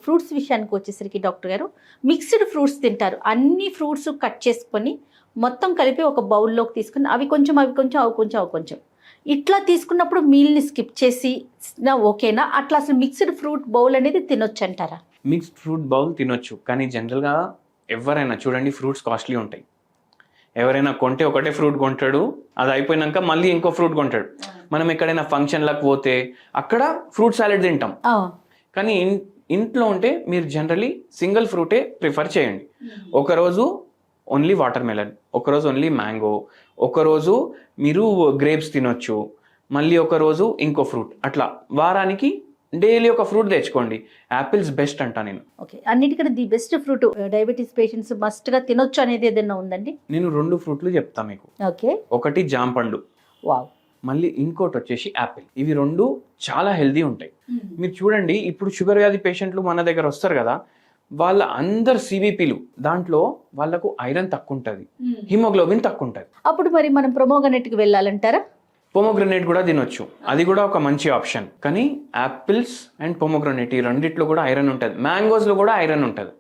Fruits విషయానికి వచ్చేసరికి doctor గారు మిక్స్డ్ ఫ్రూట్స్ తింటారు. అన్ని ఫ్రూట్స్ కట్ చేసుకొని మొత్తం కలిపి ఒక బౌల్లోకి తీసుకుని అవి కొంచెం అవి కొంచెం ఇట్లా తీసుకున్నప్పుడు మీల్ని స్కిప్ చేసి ఓకేనా? అట్లా అసలు మిక్స్డ్ ఫ్రూట్ బౌల్ అనేది తినొచ్చు అంటారా? మిక్స్డ్ ఫ్రూట్ బౌల్ తినొచ్చు, కానీ జనరల్గా ఎవరైనా చూడండి ఫ్రూట్స్ కాస్ట్లీ ఉంటాయి. ఎవరైనా కొంటే ఒకటే ఫ్రూట్ కొంటాడు, అది అయిపోయినాక మళ్ళీ ఇంకో ఫ్రూట్ కొంటాడు. మనం ఎక్కడైనా ఫంక్షన్లకు పోతే అక్కడ ఫ్రూట్ సాలెడ్ తింటాం, కానీ ఇంట్లో ఉంటే మీరు జనరలీ సింగిల్ ఫ్రూటే ప్రిఫర్ చేయండి. ఒకరోజు ఓన్లీ వాటర్ మెలన్, ఒకరోజు ఓన్లీ మ్యాంగో, ఒకరోజు మీరు గ్రేప్స్ తినొచ్చు, మళ్ళీ ఒకరోజు ఇంకో ఫ్రూట్, అట్లా వారానికి డైలీ ఒక ఫ్రూట్ తెచ్చుకోండి. యాపిల్స్ బెస్ట్ అంటా నేను. ఓకే, అన్నిటికన్నా the best fruit diabetes patients మస్ట్గా తినొచ్చు అనేది ఏదైనా ఉందండి? నేను 2 ఫ్రూట్లు చెప్తా మీకు. ఓకే, ఒకటి జామ పండు, వావ్, మళ్ళీ ఇంకోటి వచ్చేసి యాపిల్. ఇవి 2 చాలా హెల్దీ ఉంటాయి. మీరు చూడండి, ఇప్పుడు షుగర్ వ్యాధి పేషెంట్లు మన దగ్గర వస్తారు కదా, వాళ్ళ అందరు సివిపిలు దాంట్లో వాళ్ళకు ఐరన్ తక్కువ ఉంటుంది, హిమోగ్లోబిన్ తక్కువ ఉంటుంది. అప్పుడు మరి మనం ప్రొమోగనెట్కి వెళ్ళాలంటారా? పొమోగ్రనేట్ కూడా తినొచ్చు, అది కూడా ఒక మంచి ఆప్షన్. కానీ యాపిల్స్ అండ్ పొమోగ్రనేట్ ఈ రెండిట్లో కూడా ఐరన్ ఉంటుంది. మ్యాంగోస్లో కూడా ఐరన్ ఉంటుంది.